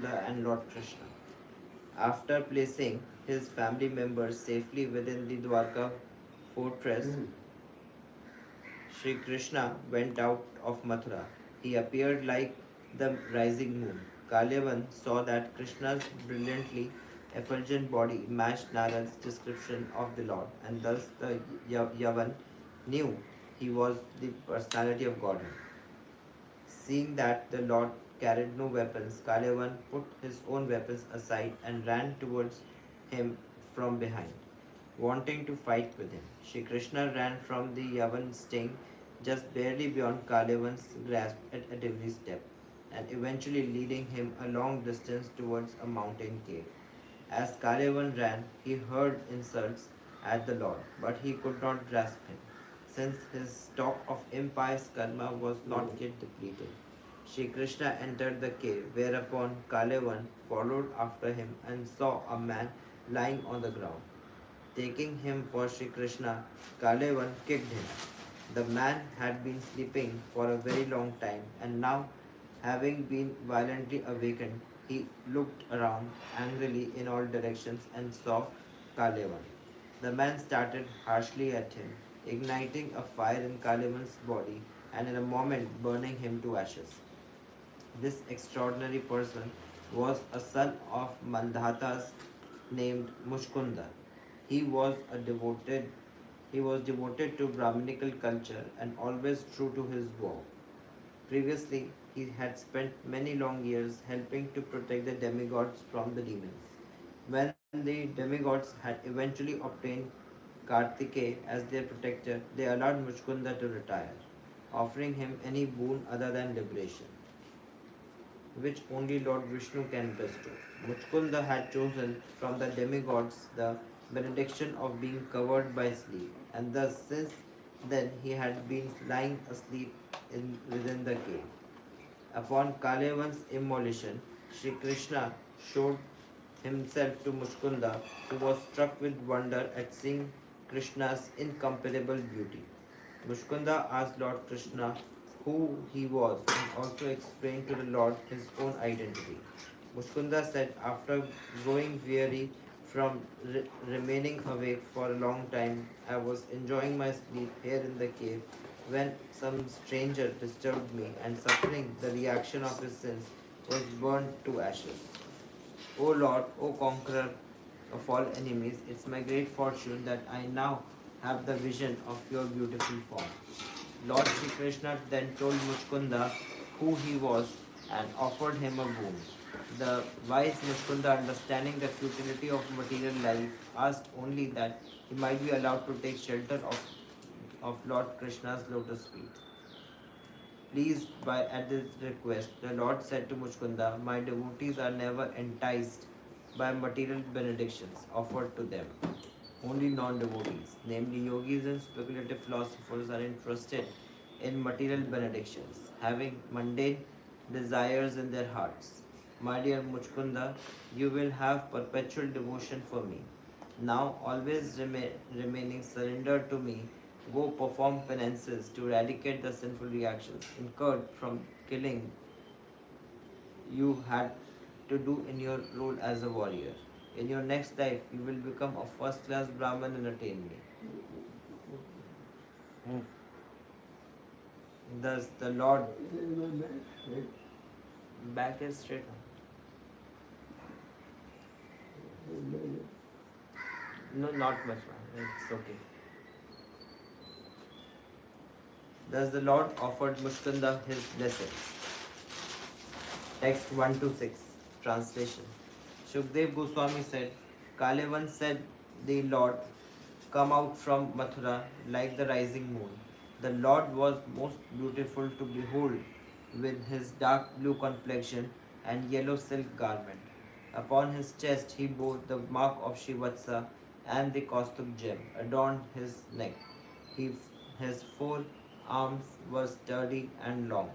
and Lord Krishna. After placing his family members safely within the Dwarka fortress, Sri Krishna went out of Mathura. He appeared like the rising moon. Kalyavan saw that Krishna's brilliantly effulgent body matched Narad's description of the Lord, and thus the Yavan knew he was the personality of Godhead. Seeing that the Lord carried no weapons, Kalyavan put his own weapons aside and ran towards him from behind, wanting to fight with him. Shri Krishna ran from the Yavan sting just barely beyond Kalyavan's grasp at every step, and eventually leading him a long distance towards a mountain cave. As Kalyavan ran, he heard insults at the Lord, but he could not grasp him, since his stock of impious karma was not yet depleted. Shri Krishna entered the cave, whereupon Kalyavan followed after him and saw a man lying on the ground. Taking him for Shri Krishna, Kalyavan kicked him. The man had been sleeping for a very long time, and now, having been violently awakened, he looked around angrily in all directions and saw Kalyavan. The man started harshly at him, igniting a fire in Kalyavan's body and in a moment burning him to ashes. This extraordinary person was a son of Mandhatas named Mushkunda. He was a devoted he was devoted to Brahminical culture and always true to his vow. Previously, he had spent many long years helping to protect the demigods from the demons. When the demigods had eventually obtained Kartikeya as their protector, they allowed Muchkunda to retire, offering him any boon other than liberation, which only Lord Vishnu can bestow. Muchkunda had chosen from the demigods the benediction of being covered by sleep, and thus since then he had been lying asleep within the cave. Upon Kalyavan's immolation, Sri Krishna showed himself to Muchkunda, who was struck with wonder at seeing Krishna's incomparable beauty. Muchkunda asked Lord Krishna who he was and also explained to the Lord his own identity. Muchkunda said, after growing weary from remaining awake for a long time, I was enjoying my sleep here in the cave when some stranger disturbed me, and suffering the reaction of his sins, was burned to ashes. O Lord, O conqueror of all enemies, it's my great fortune that I now have the vision of your beautiful form. Lord Sri Krishna then told Muchkunda who he was and offered him a boon. The wise Muchkunda, understanding the futility of material life, asked only that he might be allowed to take shelter of Lord Krishna's lotus feet. Pleased by at this request, the Lord said to Muchkunda, my devotees are never enticed by material benedictions offered to them. Only non-devotees, namely yogis and speculative philosophers, are interested in material benedictions, having mundane desires in their hearts. My dear Muchkunda, you will have perpetual devotion for me. Now, always remaining surrendered to me, go perform penances to eradicate the sinful reactions incurred from killing you had to do in your role as a warrior. In your next life, you will become a first class Brahman and attain me. Thus, the Lord back is straight on. No, not much, man. It's okay. Thus, the Lord offered Mushkunda his blessings. Text 1 to 6. Translation. Shukdev Goswami said, Kalyavan said, the Lord, come out from Mathura like the rising moon. The Lord was most beautiful to behold with his dark blue complexion and yellow silk garment. Upon his chest he bore the mark of Shivatsa, and the caustic gem adorned his neck. His four arms were sturdy and long.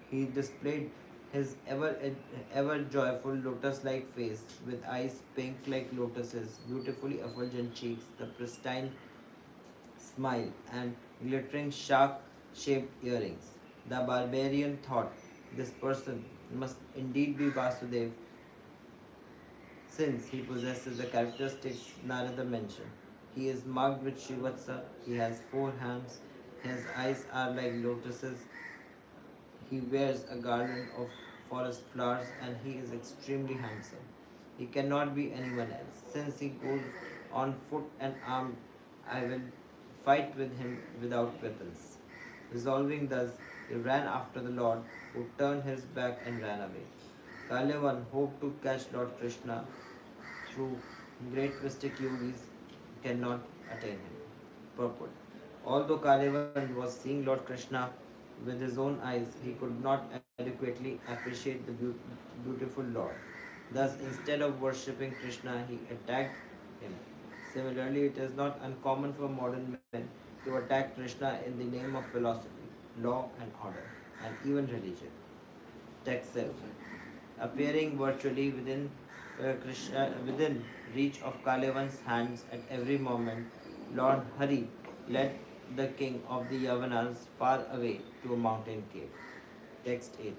He displayed his ever joyful lotus-like face, with eyes pink like lotuses, beautifully effulgent cheeks, the pristine smile, and glittering shark-shaped earrings. The barbarian thought, this person must indeed be Vasudev, since he possesses the characteristics Narada mentioned. He is marked with Shrivatsa, he has 4 hands, his eyes are like lotuses, he wears a garland of forest flowers, and he is extremely handsome. He cannot be anyone else. Since he goes on foot and armed, I will fight with him without weapons. Resolving thus, he ran after the Lord, who turned his back and ran away. Kalevan hoped to catch Lord Krishna through great mystic yogis cannot attain him. Purport. Although Kalevan was seeing Lord Krishna with his own eyes, he could not adequately appreciate the beautiful Lord. Thus, instead of worshipping Krishna, he attacked him. Similarly, it is not uncommon for modern men to attack Krishna in the name of philosophy, law and order, and even religion. Text 7. Appearing virtually within reach of Kalevan's hands at every moment, Lord Hari led the king of the Yavanas far away to a mountain cave. Text 8.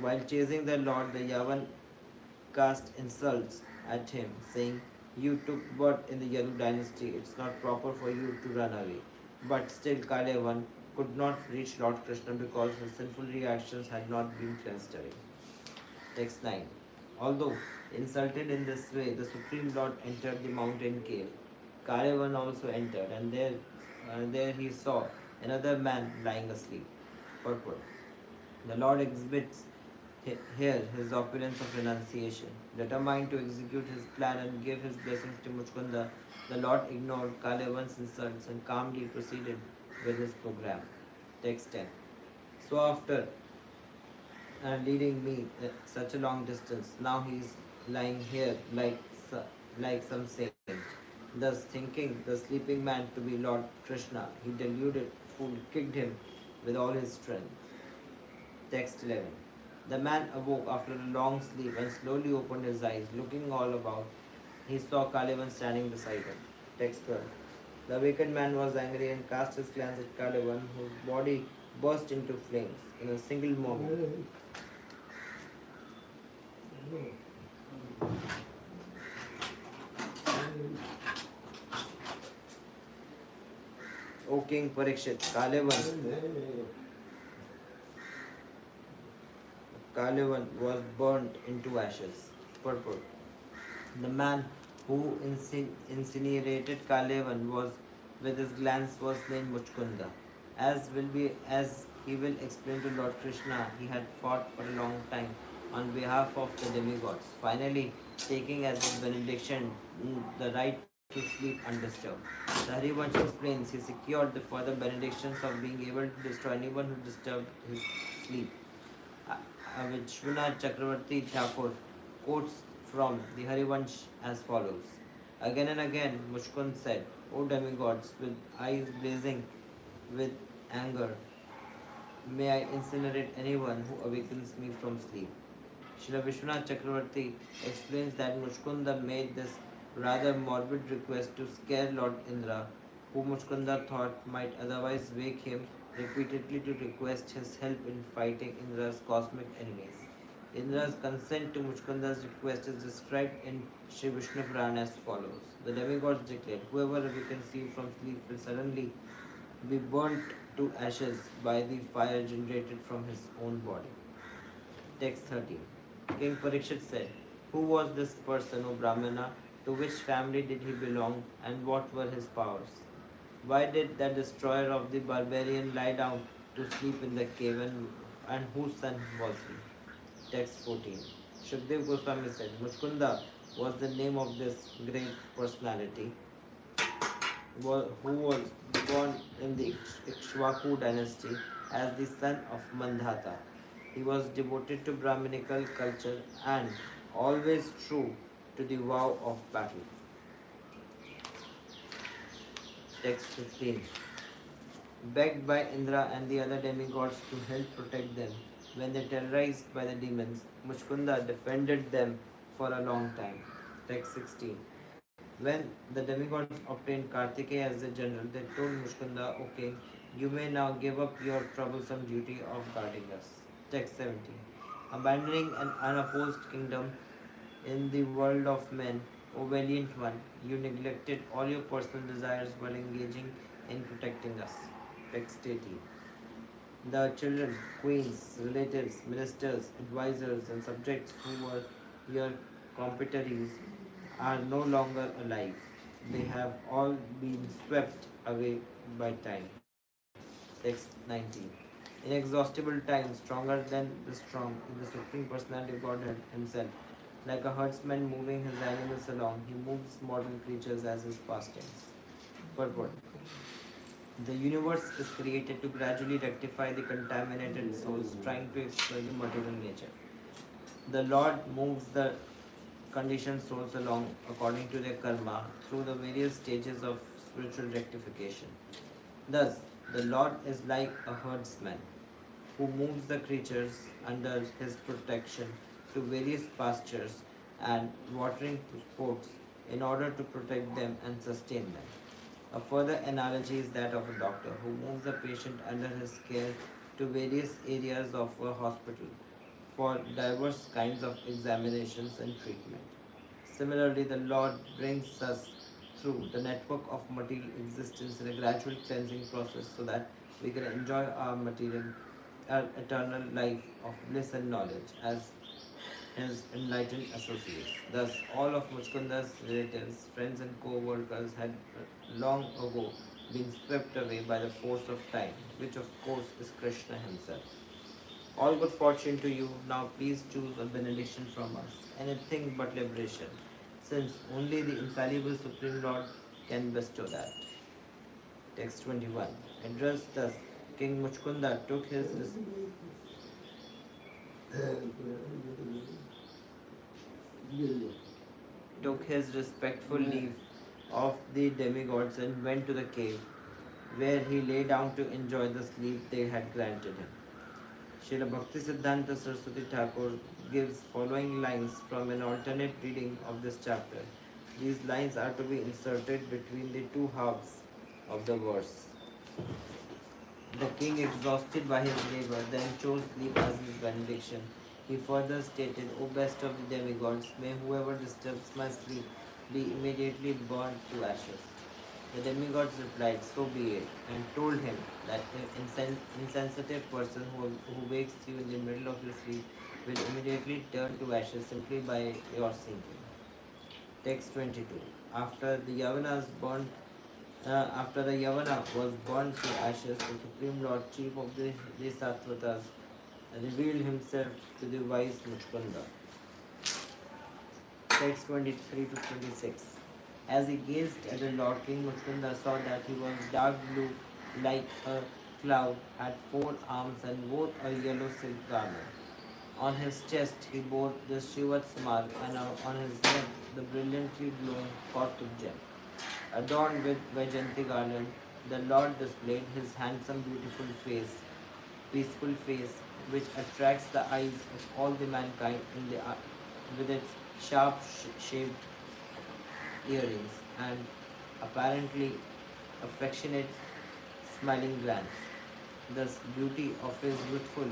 While chasing the Lord, the Yavan cast insults at him, saying, "You took birth in the Yadu dynasty, it's not proper for you to run away." But still, Kalevan could not reach Lord Krishna because his sinful reactions had not been cleansed away. Text 9. Although insulted in this way, the Supreme Lord entered the mountain cave. Kalevan also entered, and there he saw another man lying asleep. Purport. The Lord exhibits here his opulence of renunciation. Determined to execute his plan and give his blessings to Muchkunda, the Lord ignored Kalevan's insults and calmly proceeded with his program. Text 10. So after leading me such a long distance, now he is lying here like some saint. Thus, thinking the sleeping man to be Lord Krishna, he deluded fool kicked him with all his strength. Text 11. The man awoke after a long sleep and slowly opened his eyes. Looking all about, he saw Kalevan standing beside him. Text 12. The awakened man was angry and cast his glance at Kalevan, whose body burst into flames in a single moment. O King Parikshit, Kalevan was burnt into ashes. Purport. The man who incinerated Kalevan was, with his glance, was named Muchkunda. As he will explain to Lord Krishna, he had fought for a long time on behalf of the demigods, finally taking as his benediction the right to sleep undisturbed. The Harivansh explains he secured the further benedictions of being able to destroy anyone who disturbed his sleep. Vishwanath Chakravarti Thakur quotes from the Harivansh as follows. Again and again, Muchkund said, "O demigods, with eyes blazing with anger, may I incinerate anyone who awakens me from sleep." Srila Vishwanath Chakravarti explains that Muchkunda made this rather morbid request to scare Lord Indra, who Muchkunda thought might otherwise wake him repeatedly to request his help in fighting Indra's cosmic enemies. Indra's consent to Muchkunda's request is described in Sri Vishnu Purana as follows. The demigods declared, "Whoever awakens you from sleep will suddenly be burnt to ashes by the fire generated from his own body." Text 13. King Parikshit said, "Who was this person, O Brahmana? To which family did he belong, and what were his powers? Why did that destroyer of the barbarian lie down to sleep in the cave, and whose son was he?" Text 14. Shukdev Goswami said, Muchkunda was the name of this great personality who was born in the Ikshvaku dynasty as the son of Mandhata. He was devoted to Brahminical culture and always true to the vow of battle. Text 15. Begged by Indra and the other demigods to help protect them when they terrorized by the demons, Muchkunda defended them for a long time. Text 16. When the demigods obtained Kartikeya as their general, they told Muchkunda, "O king, you may now give up your troublesome duty of guarding us." Text 17. Abandoning an unopposed kingdom In the world of men, O valiant one, you neglected all your personal desires while engaging in protecting us. Text 18. The children, queens, relatives, ministers, advisors, and subjects who were your competitors are no longer alive. They have all been swept away by time. Text 19. Inexhaustible time, stronger than the strong, in the Supreme Personality of Godhead Himself. Like a herdsman moving his animals along, He moves mortal creatures as His pastimes. Purport. The universe is created to gradually rectify the contaminated souls trying to exploit the material nature. The Lord moves the conditioned souls along according to their karma through the various stages of spiritual rectification. Thus, the Lord is like a herdsman who moves the creatures under his protection to various pastures and watering spots in order to protect them and sustain them. A further analogy is that of a doctor who moves the patient under his care to various areas of a hospital for diverse kinds of examinations and treatment. Similarly, the Lord brings us through the network of material existence in a gradual cleansing process so that we can enjoy our eternal life of bliss and knowledge as his enlightened associates. Thus, all of Muchkunda's relatives, friends, and co-workers had long ago been swept away by the force of time, which of course is Krishna himself. All good fortune to you. Now please choose a benediction from us, anything but liberation, since only the infallible Supreme Lord can bestow that. Text 21. Addressed thus, King Muchkunda took his respectful leave of the demigods and went to the cave, where he lay down to enjoy the sleep they had granted him. Srila Bhakti Siddhanta Saraswati Thakur gives following lines from an alternate reading of this chapter. These lines are to be inserted between the two halves of the verse. The king, exhausted by his labor, then chose sleep as his benediction. He further stated, O best of the demigods, may whoever disturbs my sleep be immediately burned to ashes. The demigods replied, so be it, and told him that the insensitive person who wakes you in the middle of your sleep will immediately turn to ashes simply by your sinking. Text 22. After the Yavana was burnt to ashes, the Supreme Lord, chief of the Sattvatas, revealed himself to the wise Muchkunda. Text 23 to 26. As he gazed at the Lord, King Muchkunda saw that he was dark blue like a cloud, had 4 arms and wore a yellow silk garment. On his chest he bore the Shrivat's mark, and on his head the brilliantly glowing Kaustuv gem. Adorned with Vaijayanti garland, the Lord displayed his handsome, beautiful face, peaceful face, which attracts the eyes of all the mankind with its sharp-shaped earrings and apparently affectionate smiling glance. Thus, beauty of his youthful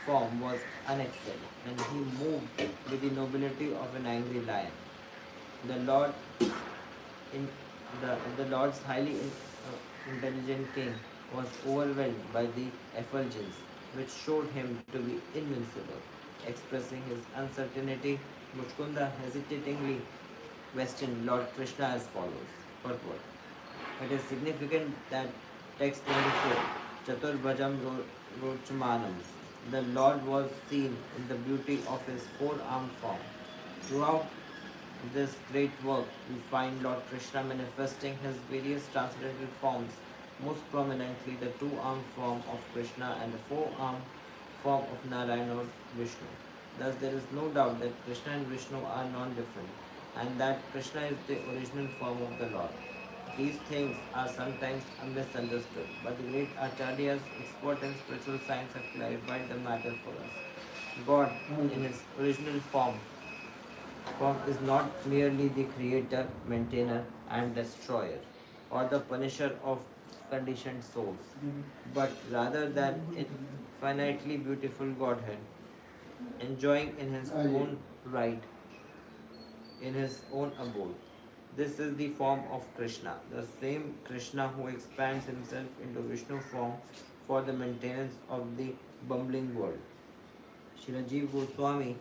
form was unexcelled, and he moved with the nobility of an angry lion. The Lord in the Lord's highly intelligent king was overwhelmed by the effulgence, which showed him to be invincible. Expressing his uncertainty, Muchkunda hesitatingly questioned Lord Krishna as follows. Purport. It is significant that text 24, Chaturbhajam Rochmanam, the Lord was seen in the beauty of his 4-armed form. Throughout this great work, we find Lord Krishna manifesting his various transcendental forms, most prominently the 2-armed form of Krishna and the 4-armed form of Narayana or Vishnu. Thus, there is no doubt that Krishna and Vishnu are non-different, and that Krishna is the original form of the Lord. These things are sometimes misunderstood, but the great Acharyas, expert in spiritual science, have clarified the matter for us. God, in his original form is not merely the creator, maintainer, and destroyer, or the punisher of conditioned souls, but rather than infinitely beautiful Godhead, enjoying in his own right in his own abode. This is the form of Krishna, the same Krishna who expands himself into Vishnu form for the maintenance of the bumbling world. Srila Jiva Goswami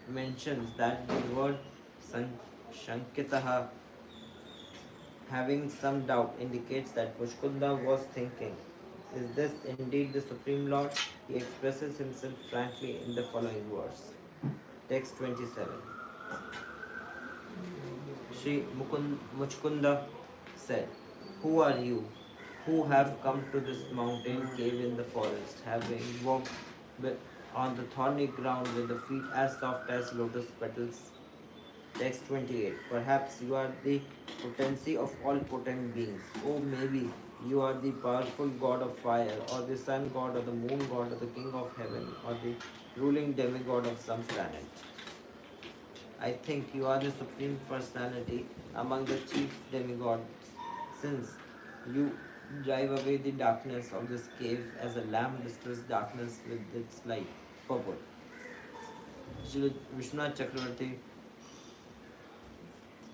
mentions that the word Shankitaha, having some doubt, indicates that Mushkunda was thinking, is this indeed the Supreme Lord? He expresses himself frankly in the following verse. Text 27. Sri Muchkunda said, "Who are you who have come to this mountain cave in the forest, having walked on the thorny ground with the feet as soft as lotus petals?" Text 28. Perhaps you are the potency of all potent beings. Oh, maybe you are the powerful god of fire, or the sun god, or the moon god, or the king of heaven, or the ruling demigod of some planet. I think you are the supreme personality among the chief demigods, since you drive away the darkness of this cave as a lamp dispels darkness with its light. Purport. Shri Vishwanath Chakravarti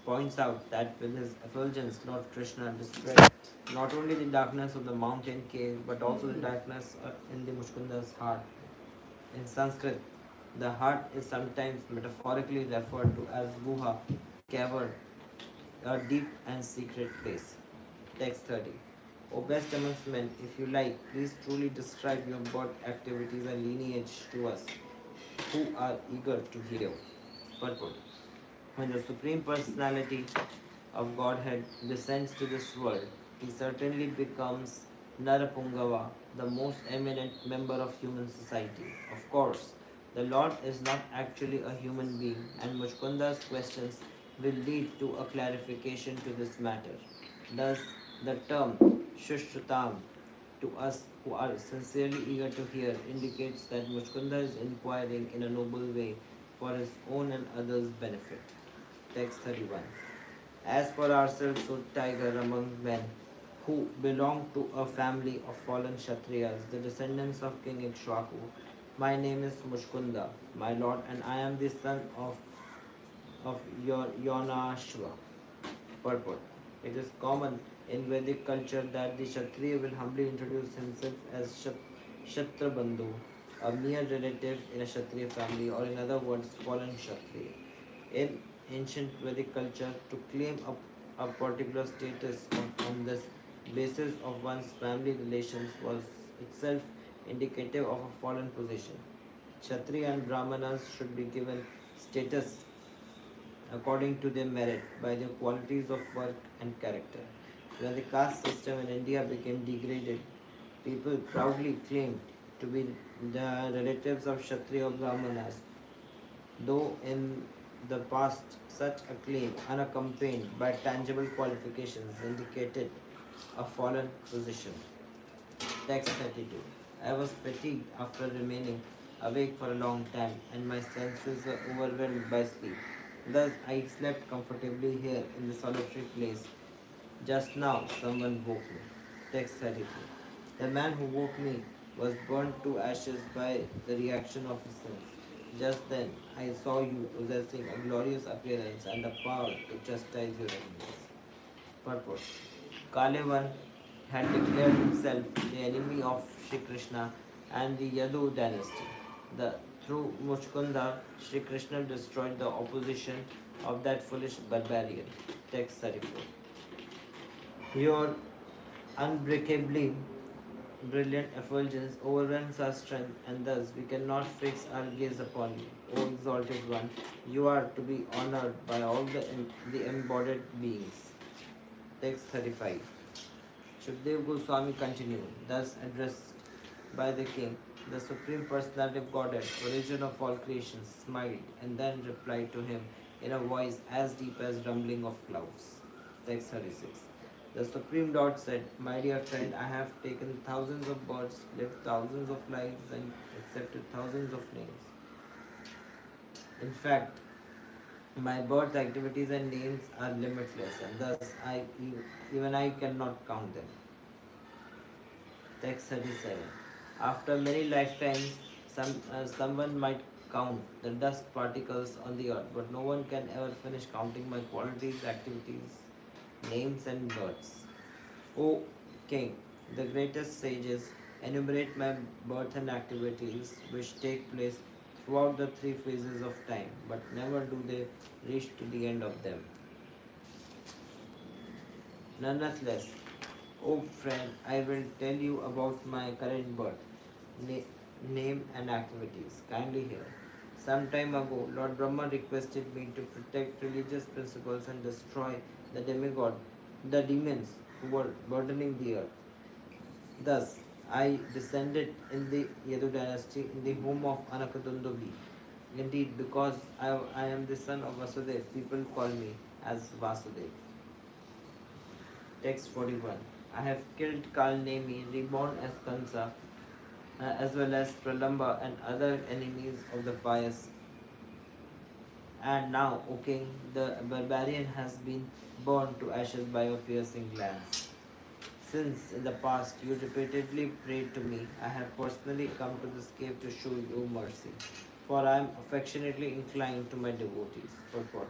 points out that with his effulgence, Lord Krishna dispelled not only the darkness of the mountain cave, but also the darkness in the Mushkunda's heart. In Sanskrit, the heart is sometimes metaphorically referred to as Guha, cavern, a deep and secret place. Text 30. O best amongst men, if you like, please truly describe your birth activities and lineage to us, who are eager to hear. Purport. When the Supreme Personality of Godhead descends to this world, he certainly becomes Narapungava, the most eminent member of human society. Of course, the Lord is not actually a human being, and Muchkunda's questions will lead to a clarification to this matter. Thus, the term Shushrutam to us who are sincerely eager to hear indicates that Muchkunda is inquiring in a noble way for his own and others' benefit. Text 31. As for ourselves, O tiger among men, who belong to a family of fallen Kshatriyas, the descendants of King Ikshvaku, my name is Mushkunda, my lord, and I am the son of Yonashva. Purport. It is common in Vedic culture that the Kshatriya will humbly introduce himself as Kshatrabandhu, a mere relative in a Kshatriya family, or in other words, fallen Kshatriya. In ancient Vedic culture, to claim a particular status on this basis of one's family relations was itself indicative of a fallen position. Kshatriya and Brahmanas should be given status according to their merit by their qualities of work and character. When the caste system in India became degraded, people proudly claimed to be the relatives of Kshatriya or Brahmanas, though in the past such a claim, unaccompanied by tangible qualifications, indicated a fallen position. Text 32. I was fatigued after remaining awake for a long time, and my senses were overwhelmed by sleep. Thus I slept comfortably here in the solitary place. Just now someone woke me. Text 33. The man who woke me was burnt to ashes by the reaction of his sins. Just then I saw you possessing a glorious appearance and the power to chastise your enemies. Purport. Kalevan had declared himself the enemy of Sri Krishna and the Yadu dynasty. Through Muchkunda, Sri Krishna destroyed the opposition of that foolish barbarian. Text 34. Your unbreakably brilliant effulgence overwhelms our strength, and thus we cannot fix our gaze upon you. O exalted one, you are to be honored by all the embodied beings. Text 35. Shukdev Goswami continued, thus addressed by the king, the Supreme Personality of Godhead, origin of all creation, smiled and then replied to him in a voice as deep as rumbling of clouds. Text 36. The Supreme Lord said, my dear friend, I have taken thousands of births, lived thousands of lives, and accepted thousands of names. In fact, my birth activities and names are limitless, and thus even I cannot count them. Text 37. After many lifetimes, someone might count the dust particles on the earth, but no one can ever finish counting my qualities, activities, names, and births. O King, the greatest sages enumerate my birth and activities which take place throughout the three phases of time, but never do they reach to the end of them. Nonetheless, O friend, I will tell you about my current birth, name, and activities. Kindly hear. Some time ago, Lord Brahma requested me to protect religious principles and destroy the demons who were burdening the earth. Thus, I descended in the Yadu dynasty in the home of Anakatundobi. Indeed, because I am the son of Vasudev, people call me as Vasudev. Text 41. I have killed Kalnemi, reborn as Kansa, as well as Pralamba and other enemies of the pious. And now, O king, the barbarian has been burned to ashes by your piercing glance. Since in the past you repeatedly prayed to me, I have personally come to this cave to show you mercy. For I am affectionately inclined to my devotees. Purport.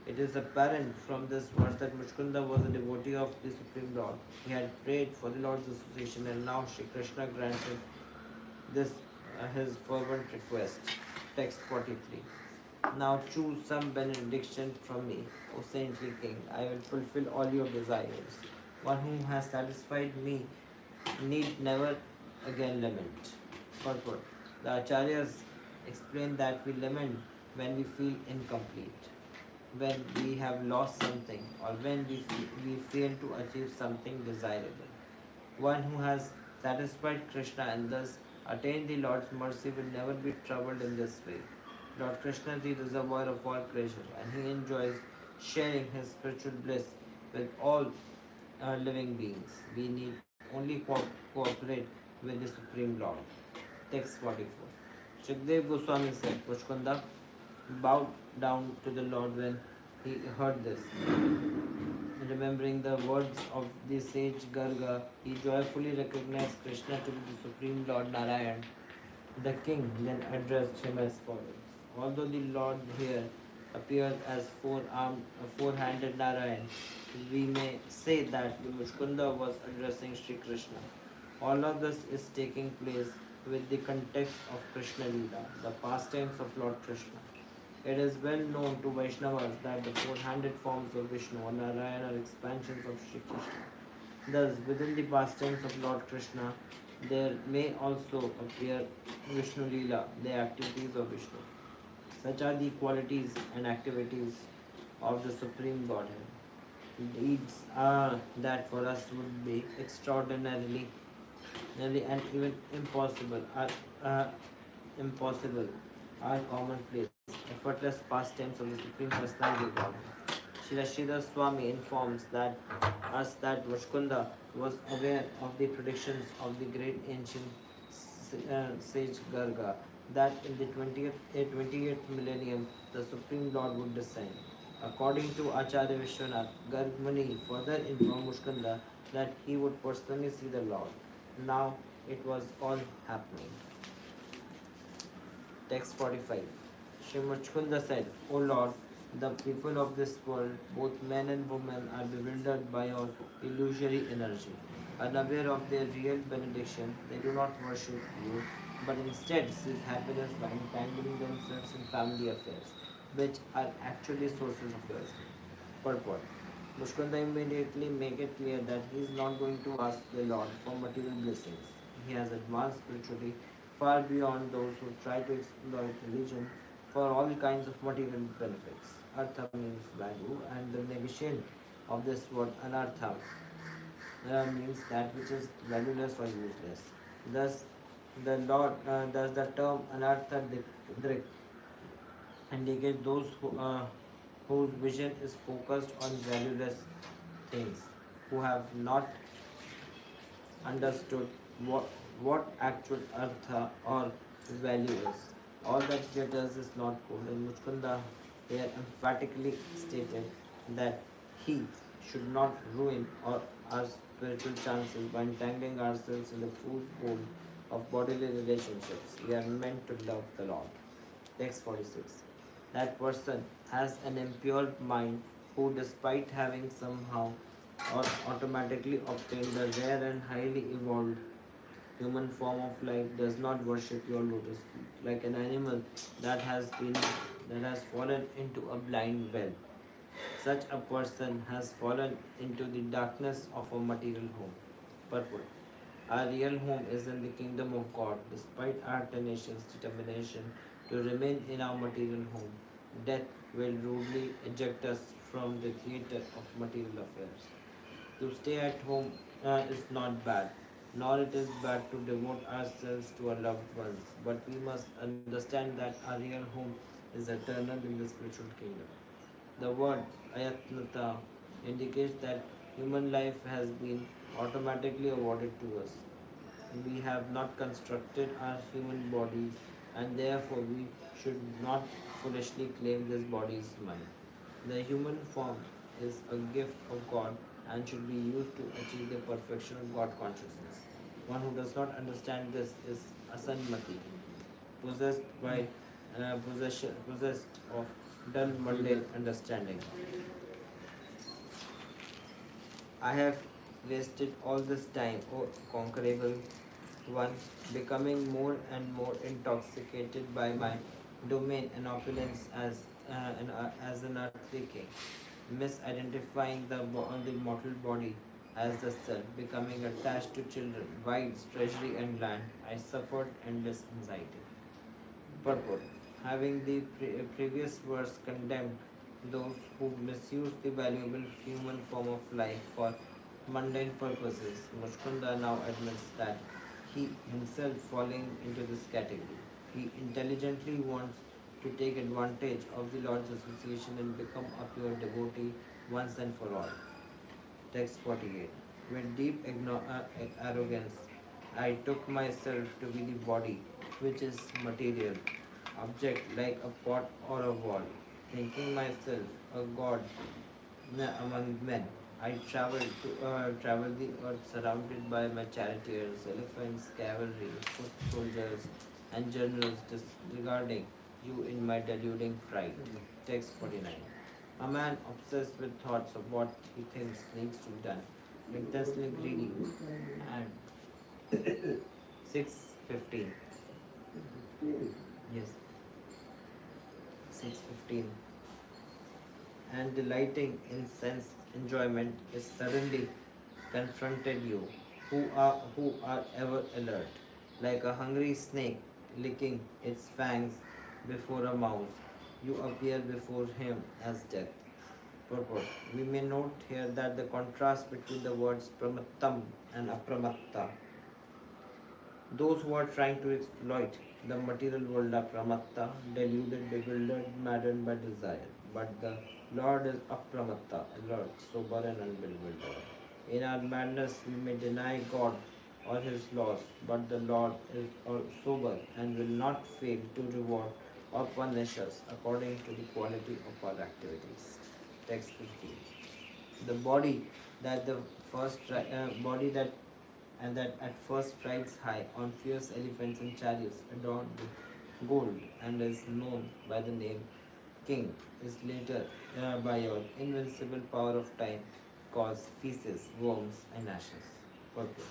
It is apparent from this verse that Muchkunda was a devotee of the Supreme Lord. He had prayed for the Lord's association, and now Sri Krishna granted this his fervent request. Text 43. Now choose some benediction from me, O saintly king. I will fulfill all your desires. One who has satisfied me need never again lament. Purport. The Acharyas explain that we lament when we feel incomplete, when we have lost something, or when we fail to achieve something desirable. One who has satisfied Krishna and thus attained the Lord's mercy will never be troubled in this way. Lord Krishna is the reservoir of all pleasure, and he enjoys sharing his spiritual bliss with all living beings. We need only cooperate with the Supreme Lord. Text 44. Shukdev Goswami said, Pushkunda bowed down to the Lord when he heard this. Remembering the words of the sage Garga, he joyfully recognized Krishna to be the Supreme Lord Narayan. The king then addressed him as follows. Although the Lord here appeared as four-handed Narayan, we may say that the Muchkunda was addressing Sri Krishna. All of this is taking place with the context of Krishna Lila, the pastimes of Lord Krishna. It is well known to Vaishnavas that the four-handed forms of Vishnu or Narayana are expansions of Sri Krishna. Thus, within the pastimes of Lord Krishna, there may also appear Vishnu Lila, the activities of Vishnu. Such are the qualities and activities of the Supreme Godhead. Deeds that for us would be extraordinarily and even impossible are commonplace, effortless pastimes of the Supreme Personality of Godhead. Srila Swami informs that Muchkunda was aware of the predictions of the great ancient sage Garga that in the 28th millennium the Supreme Lord would descend. According to Acharya Vishwanath, Garg Muni further informed Muchkunda that he would personally see the Lord. Now it was all happening. Text 45. Shri Muchkunda said, O Lord, the people of this world, both men and women, are bewildered by your illusory energy. Unaware of their real benediction, they do not worship you, but instead seek happiness by entangling themselves in family affairs, which are actually sources of yours. Purport. Muchkunda immediately make it clear that he is not going to ask the Lord for material blessings. He has advanced spiritually far beyond those who try to exploit religion for all kinds of material benefits. Artha means value, and the negation of this word anartha means that which is valueless or useless. Thus, thus the term anartha drik indicates those whose vision is focused on valueless things, who have not understood what actual artha or value is. All that glitters is not gold, and Muchkunda here emphatically stated that he should not ruin our spiritual chances by entangling ourselves in the fool's gold of bodily relationships. We are meant to love the Lord. Text 46. That person has an impure mind who, despite having somehow or automatically obtained the rare and highly evolved human form of life, does not worship your lotus feet, like an animal that has fallen into a blind well. Such a person has fallen into the darkness of a material home. Purport. Our real home is in the kingdom of God. Despite our tenacious determination to remain in our material home, death will rudely eject us from the theatre of material affairs. To stay at home is not bad, nor it is bad to devote ourselves to our loved ones, but we must understand that our real home is eternal in the spiritual kingdom. The word ayatnata indicates that human life has been automatically awarded to us. We have not constructed our human bodies, and therefore we should not foolishly claim this body is mine. The human form is a gift of God and should be used to achieve the perfection of God consciousness. One who does not understand this is asanmati, possessed of dull mundane understanding. I have wasted all this time, O conquerable one, becoming more and more intoxicated by my domain and opulence as an earthly king, misidentifying the mortal body as the self, becoming attached to children, wives, treasury, and land. I suffered endless anxiety. Purport. Having the previous verse condemned those who misuse the valuable human form of life for mundane purposes, Mushkunda now admits that he himself falling into this category. He intelligently wants to take advantage of the Lord's association and become a pure devotee once and for all. Text 48. With deep arrogance, I took myself to be the body, which is material, object like a pot or a wall, thinking myself a god among men. I traveled the earth surrounded by my charioteers, elephants, cavalry, foot soldiers, and generals, disregarding you in my deluding pride. Text 49. A man obsessed with thoughts of what he thinks needs to be done, intensely greedy, and 6:15. Yes, 6:15. And delighting in sense enjoyment is suddenly confronted you, who are ever alert, like a hungry snake licking its fangs before a mouse. You appear before him as death. Purport. We may note here that the contrast between the words pramattam and apramatta. Those who are trying to exploit the material world are pramatta, deluded, bewildered, maddened by desire. But the Lord is apramatta, alert, sober, and unbewildered. In our madness, we may deny God or His laws, but the Lord is sober and will not fail to reward or punish us according to the quality of our activities. Text 15. The body that the first body that and that at first rides high on fierce elephants and chariots adorned with gold and is known by the name King, is later by your invincible power of time caused feces, worms, and ashes. Purpose.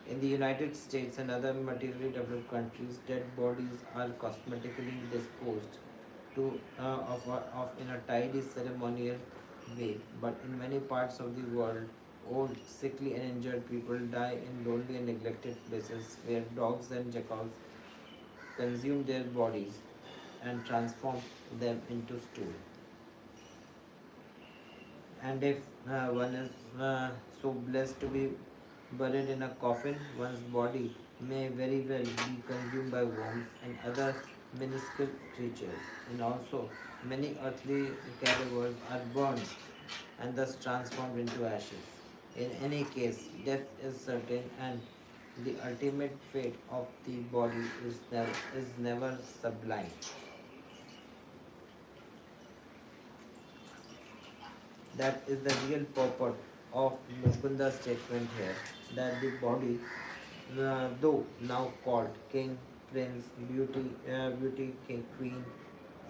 In the United States and other materially developed countries, dead bodies are cosmetically disposed of in a tidy ceremonial way, but in many parts of the world, old, sickly, and injured people die in lonely and neglected places where dogs and jackals consume their bodies and transform them into stool. And if one is so blessed to be buried in a coffin, one's body may very well be consumed by worms and other minuscule creatures. And also, many earthly cadavers are burned and thus transformed into ashes. In any case, death is certain, and the ultimate fate of the body is never sublime. That is the real purport of Mukunda's statement here, that the body, though now called king, prince, beauty, king, queen,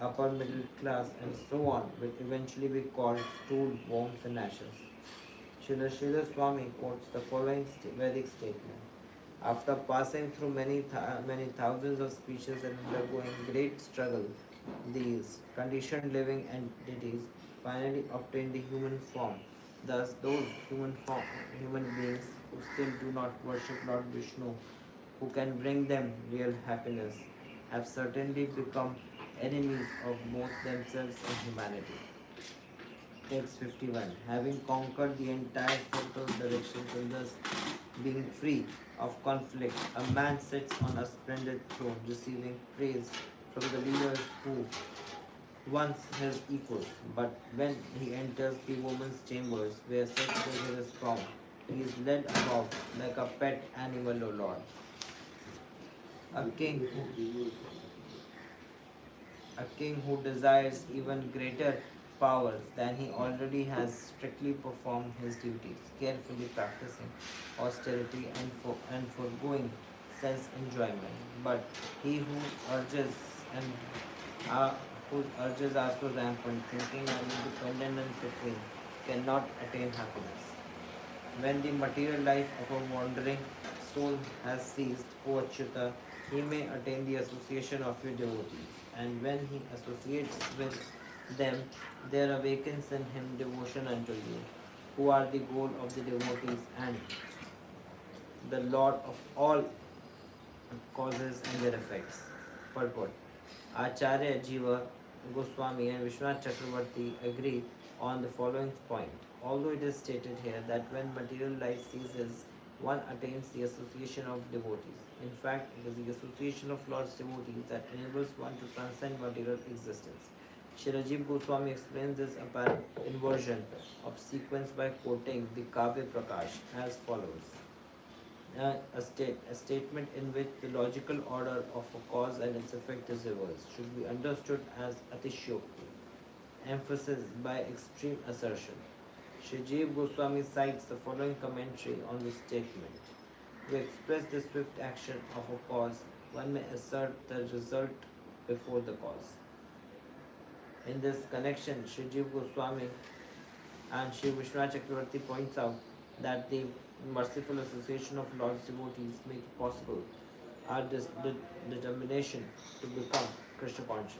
upper middle class, and so on, will eventually be called stool, bones, and ashes. Srila Swami quotes the following Vedic statement. After passing through many thousands of species and undergoing great struggle, these conditioned living entities finally obtain the human form. Thus, those human beings who still do not worship Lord Vishnu, who can bring them real happiness, have certainly become enemies of both themselves and humanity. Text 51. Having conquered the entire set of directions and thus being free of conflict, a man sits on a splendid throne, receiving praise from the leaders who once his equals. But when he enters the woman's chambers, where such pleasure is found, he is led about like a pet animal, O Lord. A king, a king who desires even greater power than he already has strictly performed his duties, carefully practicing austerity and foregoing sense enjoyment. But he and uh, whose urges are so rampant, thinking and independent and supreme, cannot attain happiness. When the material life of a wandering soul has ceased, O Achyuta, he may attain the association of your devotees. And when he associates with them, there awakens in him devotion unto you, who are the goal of the devotees and the Lord of all causes and their effects. Purport. Acharya Jiva Goswami and Vishwanath Chakravarti agree on the following point. Although it is stated here that when material life ceases, one attains the association of devotees. In fact, it is the association of Lord's devotees that enables one to transcend material existence. Shirajiv Goswami explains this apparent inversion of sequence by quoting the Kavya Prakash as follows. A statement in which the logical order of a cause and its effect is reversed should be understood as atishokti, emphasis by extreme assertion. Shrijiv Goswami cites the following commentary on this statement. To express the swift action of a cause, one may assert the result before the cause. In this connection, Shrijiv Goswami and Sri Vishwanath Chakravarti points out that the merciful association of Lord's devotees make it possible our determination to become Krishna conscious.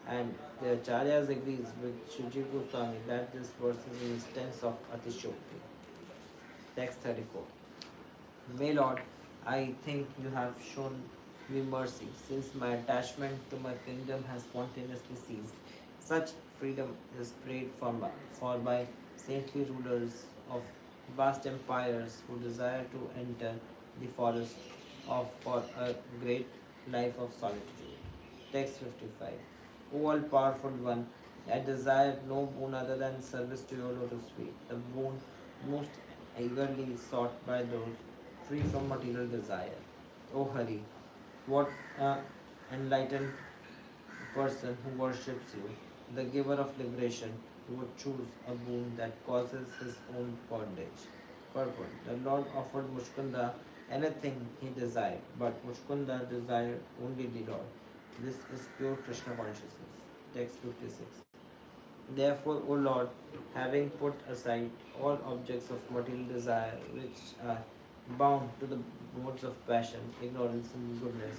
And the Acharyas agrees with Shrijiv Goswami that this verse is an instance of Atishokti. Text 34. May Lord, I think you have shown me mercy, since my attachment to my kingdom has spontaneously ceased. Such freedom is prayed for by saintly rulers of vast empires who desire to enter the forest for a great life of solitude. Text 55. O all-powerful one, I desire no boon other than service to your lotus feet, the boon most eagerly sought by those free from material desire. O Hari, what enlightened person who worships you, the giver of liberation, who would choose a boon that causes his own bondage. Purport. The Lord offered Muchkunda anything he desired, but Muchkunda desired only the Lord. This is pure Krishna consciousness. Text 56. Therefore, O Lord, having put aside all objects of material desire which are bound to the modes of passion, ignorance, and goodness,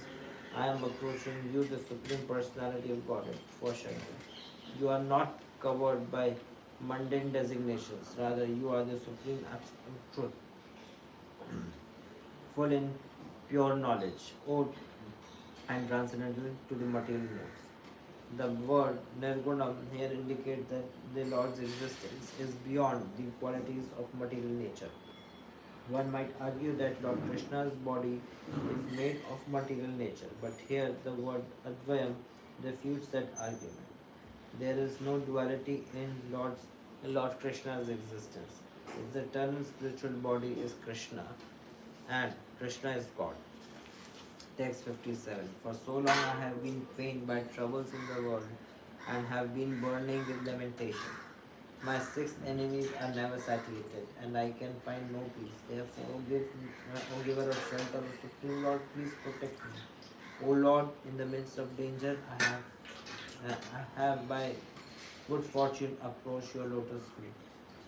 I am approaching you, the Supreme Personality of Godhead, for shelter. You are not covered by mundane designations, rather, you are the Supreme Absolute Truth, full in pure knowledge, and transcendental to the material modes. The word Nirgunam here indicates that the Lord's existence is beyond the qualities of material nature. One might argue that Lord Krishna's body is made of material nature, but here the word Advayam refutes that argument. There is no duality in Lord Krishna's existence. His eternal spiritual body is Krishna, and Krishna is God. Text 57. For so long I have been pained by troubles in the world and have been burning with lamentation. My six enemies are never satiated, and I can find no peace. Therefore, O giver of shelter, O Supreme Lord, please protect me. O Lord, in the midst of danger, I have by good fortune approached your lotus feet,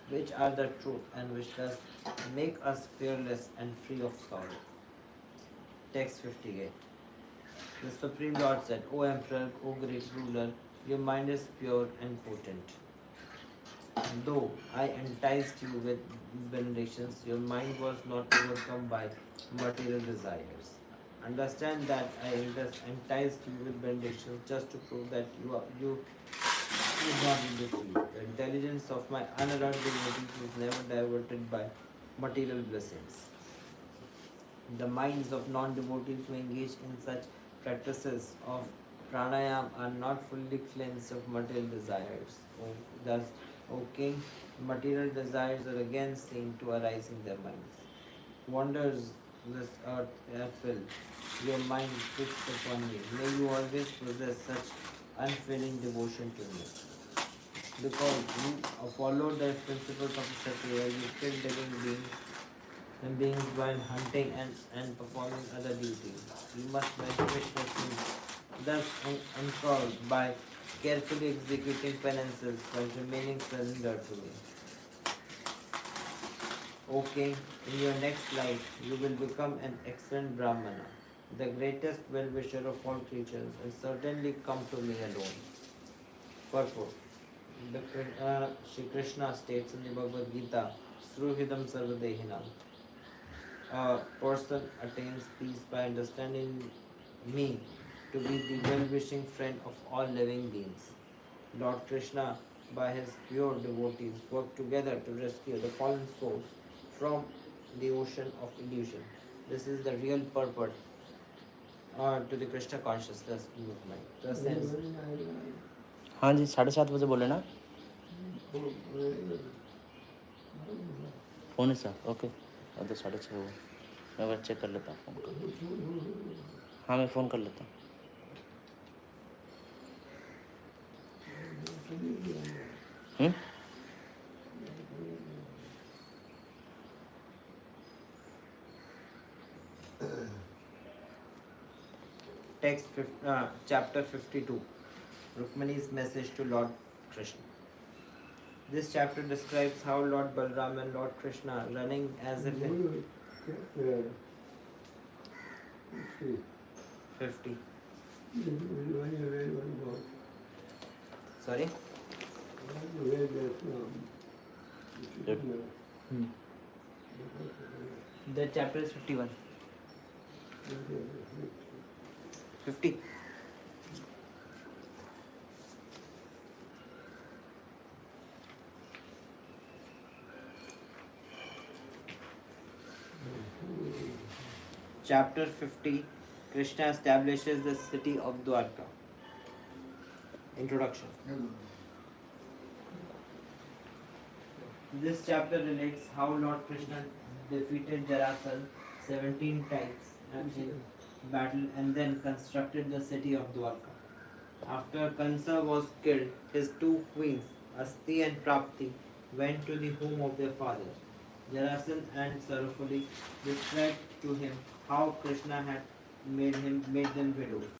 which are the truth and which does make us fearless and free of sorrow. Text 58. The Supreme Lord said, O Emperor, O great ruler, your mind is pure and potent. Though I enticed you with benedictions, your mind was not overcome by material desires. Understand that I enticed you with benedictions just to prove that you would not be deceived. The intelligence of my unearned devotees is never diverted by material blessings. The minds of non-devotees who engage in such practices of pranayam are not fully cleansed of material desires. Thus, O king, material desires are again seen to arise in their minds. Wanders this earth at will, your mind fixed upon me. May you always possess such unfailing devotion to me. Because you follow the principles of Kshatriya, you kill living beings while hunting and performing other duties. You must vanquish the sins, thus enthralled by carefully executing penances while remaining surrendered to me. O king, in your next life, you will become an excellent Brahmana, the greatest well-wisher of all creatures, and certainly come to me alone. Purport. Shri Krishna states in the Bhagavad Gita, Sruhidam Sarvadehinam. A person attains peace by understanding me to be the well-wishing friend of all living beings. Lord Krishna, by his pure devotees, work together to rescue the fallen souls from the ocean of illusion. This is the real purport to the Krishna consciousness movement. Thus ends. हाँ जी 7:30 बजे बोले ना phone है sir okay अब तो 6:30 हुआ मैं बस चेक कर लेता हूँ फ़ोन कर हाँ मैं फ़ोन कर लेता हूँ Chapter 52. Rukmani's message to Lord Krishna. This chapter describes how Lord Balram and Lord Krishna, running as if in 50. Sorry? The chapter is 51. 50. Chapter 50. Krishna establishes the city of Dwarka. Introduction. This chapter relates how Lord Krishna defeated Jarasandha 17 times in battle and then constructed the city of Dwarka. After Kansa was killed, his two queens, Asti and Prapti, went to the home of their father. Jarasandha and sorrowfully described to him how Krishna had made them widows